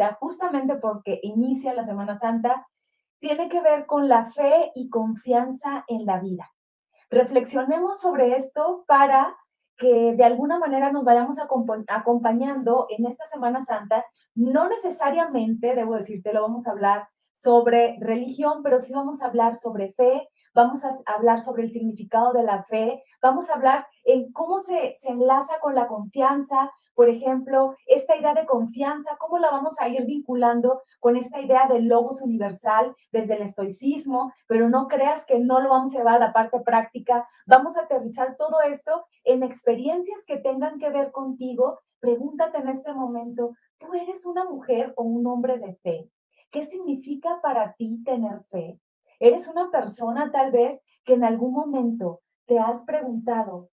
ahorita, justamente porque inicia la Semana Santa, tiene que ver con la fe y confianza en la vida. Reflexionemos sobre esto para que de alguna manera nos vayamos acompañando en esta Semana Santa. No necesariamente, debo decirte, lo vamos a hablar sobre religión, pero sí vamos a hablar sobre fe, vamos a hablar sobre el significado de la fe, vamos a hablar en cómo se enlaza con la confianza, por ejemplo, esta idea de confianza, cómo la vamos a ir vinculando con esta idea del logos universal desde el estoicismo, pero no creas que no lo vamos a llevar a la parte práctica. Vamos a aterrizar todo esto en experiencias que tengan que ver contigo. Pregúntate en este momento, ¿tú eres una mujer o un hombre de fe? ¿Qué significa para ti tener fe? ¿Eres una persona tal vez que en algún momento te has preguntado,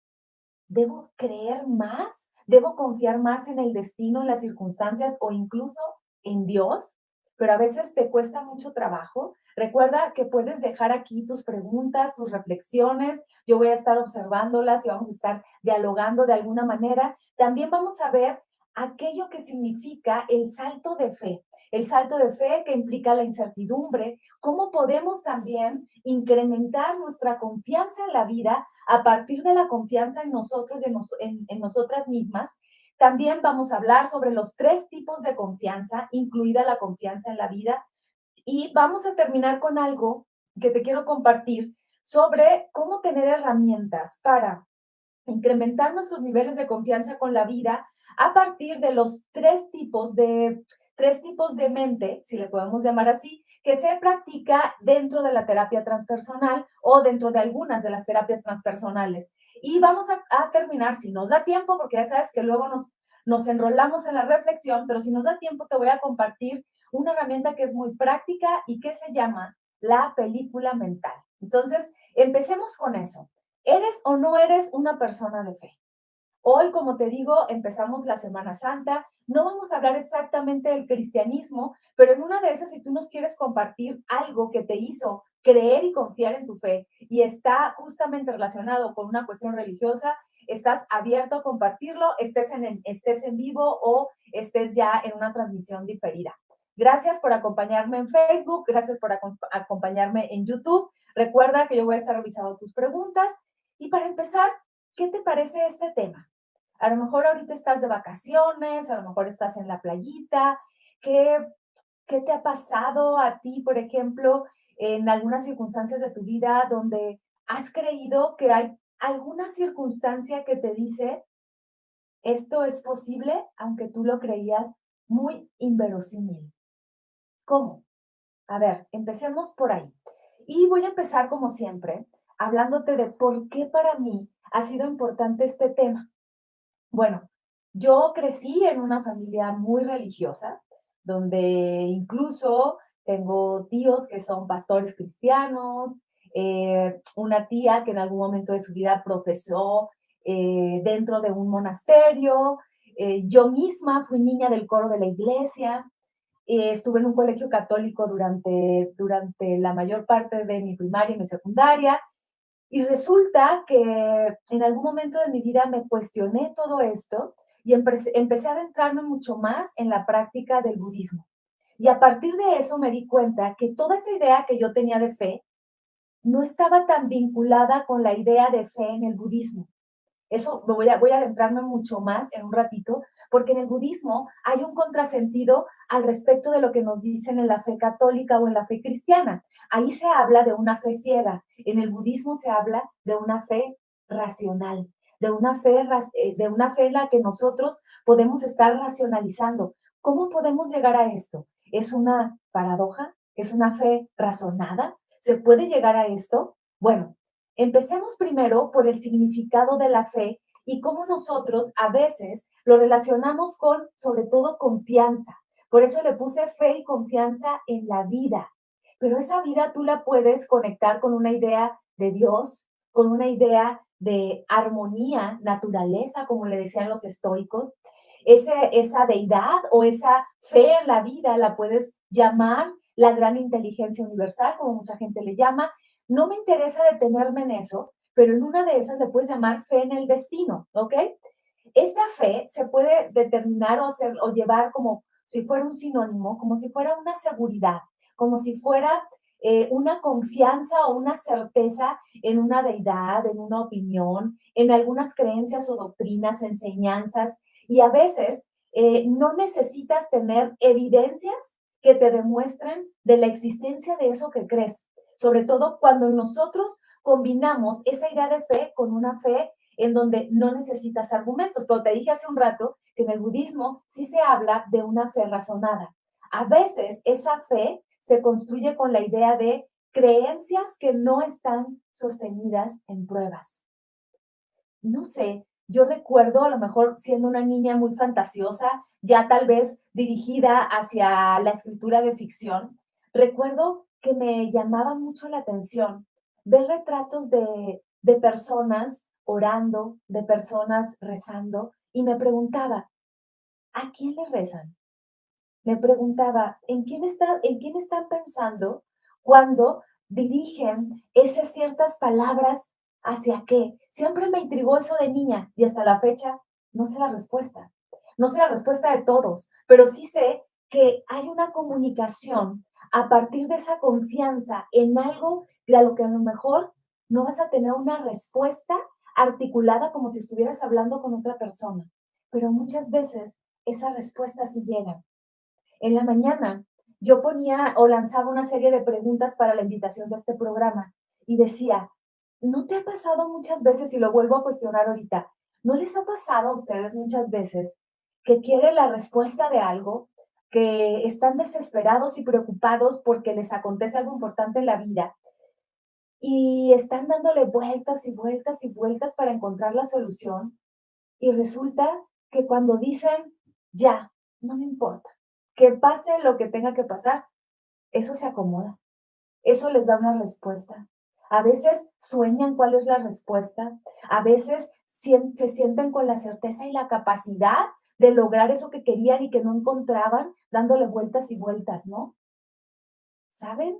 ¿debo creer más? ¿Debo confiar más en el destino, en las circunstancias o incluso en Dios? Pero a veces te cuesta mucho trabajo. Recuerda que puedes dejar aquí tus preguntas, tus reflexiones. Yo voy a estar observándolas y vamos a estar dialogando de alguna manera. También vamos a ver aquello que significa el salto de fe. El salto de fe que implica la incertidumbre, cómo podemos también incrementar nuestra confianza en la vida a partir de la confianza en nosotros y en nosotras mismas. También vamos a hablar sobre los 3 tipos de confianza, incluida la confianza en la vida. Y vamos a terminar con algo que te quiero compartir sobre cómo tener herramientas para incrementar nuestros niveles de confianza con la vida a partir de los 3 tipos de mente, si le podemos llamar así, que se practica dentro de la terapia transpersonal o dentro de algunas de las terapias transpersonales. Y vamos a terminar, si nos da tiempo, porque ya sabes que luego nos enrolamos en la reflexión, pero si nos da tiempo te voy a compartir una herramienta que es muy práctica y que se llama la película mental. Entonces, empecemos con eso. ¿Eres o no eres una persona de fe? Hoy, como te digo, empezamos la Semana Santa. No vamos a hablar exactamente del cristianismo, pero en una de esas, si tú nos quieres compartir algo que te hizo creer y confiar en tu fe y está justamente relacionado con una cuestión religiosa, estás abierto a compartirlo, estés en vivo o estés ya en una transmisión diferida. Gracias por acompañarme en Facebook, gracias por acompañarme en YouTube. Recuerda que yo voy a estar revisando tus preguntas. Y para empezar, ¿qué te parece este tema? A lo mejor ahorita estás de vacaciones, a lo mejor estás en la playita. ¿Qué, qué te ha pasado a ti, por ejemplo, en algunas circunstancias de tu vida donde has creído que hay alguna circunstancia que te dice esto es posible, aunque tú lo creías muy inverosímil? ¿Cómo? A ver, empecemos por ahí. Y voy a empezar, como siempre, hablándote de por qué para mí ha sido importante este tema. Bueno, yo crecí en una familia muy religiosa, donde incluso tengo tíos que son pastores cristianos, una tía que en algún momento de su vida profesó dentro de un monasterio. Yo misma fui niña del coro de la iglesia. Estuve en un colegio católico durante la mayor parte de mi primaria y mi secundaria. Y resulta que en algún momento de mi vida me cuestioné todo esto y empecé a adentrarme mucho más en la práctica del budismo. Y a partir de eso me di cuenta que toda esa idea que yo tenía de fe no estaba tan vinculada con la idea de fe en el budismo. Eso voy a adentrarme mucho más en un ratito, porque en el budismo hay un contrasentido al respecto de lo que nos dicen en la fe católica o en la fe cristiana. Ahí se habla de una fe ciega. En el budismo se habla de una fe racional, de una fe en la que nosotros podemos estar racionalizando. ¿Cómo podemos llegar a esto? ¿Es una paradoja? ¿Es una fe razonada? ¿Se puede llegar a esto? Bueno, empecemos primero por el significado de la fe y cómo nosotros a veces lo relacionamos con, sobre todo, confianza. Por eso le puse fe y confianza en la vida. Pero esa vida tú la puedes conectar con una idea de Dios, con una idea de armonía, naturaleza, como le decían los estoicos. Esa deidad o esa fe en la vida la puedes llamar la gran inteligencia universal, como mucha gente le llama. No me interesa detenerme en eso, pero en una de esas le puedes llamar fe en el destino, ¿ok? Esta fe se puede determinar o llevar como si fuera un sinónimo, como si fuera una seguridad, como si fuera una confianza o una certeza en una deidad, en una opinión, en algunas creencias o doctrinas, enseñanzas, y a veces no necesitas tener evidencias que te demuestren de la existencia de eso que crees, sobre todo cuando nosotros combinamos esa idea de fe con una fe en donde no necesitas argumentos. Pero te dije hace un rato que en el budismo sí se habla de una fe razonada. A veces esa fe se construye con la idea de creencias que no están sostenidas en pruebas. No sé, yo recuerdo a lo mejor siendo una niña muy fantasiosa, ya tal vez dirigida hacia la escritura de ficción, recuerdo que me llamaba mucho la atención ver retratos de personas orando, de personas rezando, y me preguntaba, ¿a quién le rezan? Me preguntaba, ¿en quién están pensando cuando dirigen esas ciertas palabras hacia qué? Siempre me intrigó eso de niña y hasta la fecha no sé la respuesta. No sé la respuesta de todos, pero sí sé que hay una comunicación a partir de esa confianza en algo de a lo que a lo mejor no vas a tener una respuesta articulada como si estuvieras hablando con otra persona, pero muchas veces esas respuestas sí llegan. En la mañana yo ponía o lanzaba una serie de preguntas para la invitación de este programa y decía, ¿no te ha pasado muchas veces, y lo vuelvo a cuestionar ahorita, ¿no les ha pasado a ustedes muchas veces que quieren la respuesta de algo, que están desesperados y preocupados porque les acontece algo importante en la vida y están dándole vueltas y vueltas y vueltas para encontrar la solución? Y resulta que cuando dicen, ya, no me importa, que pase lo que tenga que pasar, eso se acomoda, eso les da una respuesta. A veces sueñan cuál es la respuesta, a veces se sienten con la certeza y la capacidad de lograr eso que querían y que no encontraban, dándole vueltas y vueltas, ¿no? ¿Saben?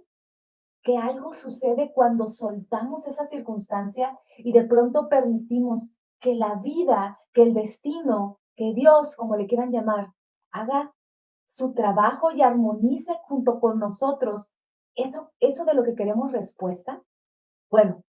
Que algo sucede cuando soltamos esa circunstancia y de pronto permitimos que la vida, que el destino, que Dios, como le quieran llamar, haga su trabajo y armonice junto con nosotros eso de lo que queremos respuesta. Bueno,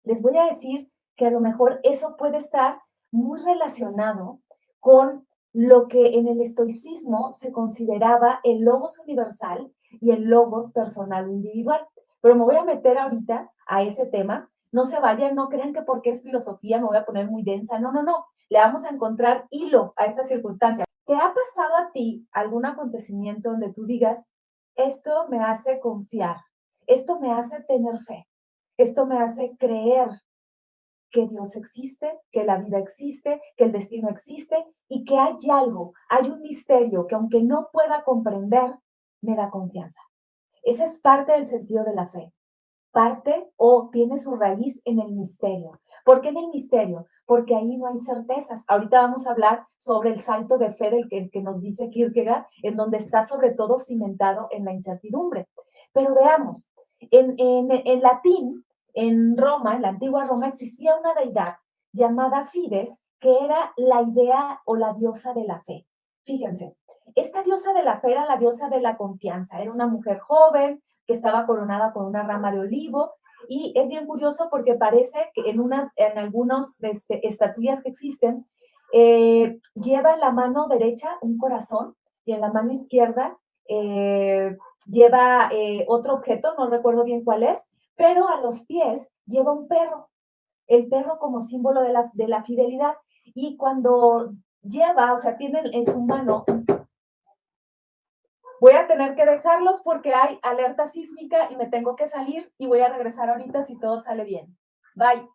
les voy a decir que a lo mejor eso puede estar muy relacionado con lo que en el estoicismo se consideraba el logos universal y el logos personal o individual. Pero me voy a meter ahorita a ese tema. No se vayan, no crean que porque es filosofía me voy a poner muy densa. No, no, no. Le vamos a encontrar hilo a esta circunstancia. ¿Te ha pasado a ti algún acontecimiento donde tú digas, esto me hace confiar, esto me hace tener fe, esto me hace creer que Dios existe, que la vida existe, que el destino existe y que hay algo, hay un misterio que aunque no pueda comprender, me da confianza? Esa es parte del sentido de la fe. Parte o tiene su raíz en el misterio. ¿Por qué en el misterio? Porque ahí no hay certezas. Ahorita vamos a hablar sobre el salto de fe del que nos dice Kierkegaard, en donde está sobre todo cimentado en la incertidumbre. Pero veamos, en latín, en Roma, en la antigua Roma, existía una deidad llamada Fides, que era la idea o la diosa de la fe. Fíjense, esta diosa de la fe era la diosa de la confianza. Era una mujer joven que estaba coronada con una rama de olivo, y es bien curioso porque parece que en algunas estatuillas que existen, lleva en la mano derecha un corazón y en la mano izquierda lleva otro objeto, no recuerdo bien cuál es, pero a los pies lleva un perro, el perro como símbolo de la fidelidad. Y cuando lleva, o sea, tiene en su mano, voy a tener que dejarlos porque hay alerta sísmica y me tengo que salir y voy a regresar ahorita si todo sale bien. Bye.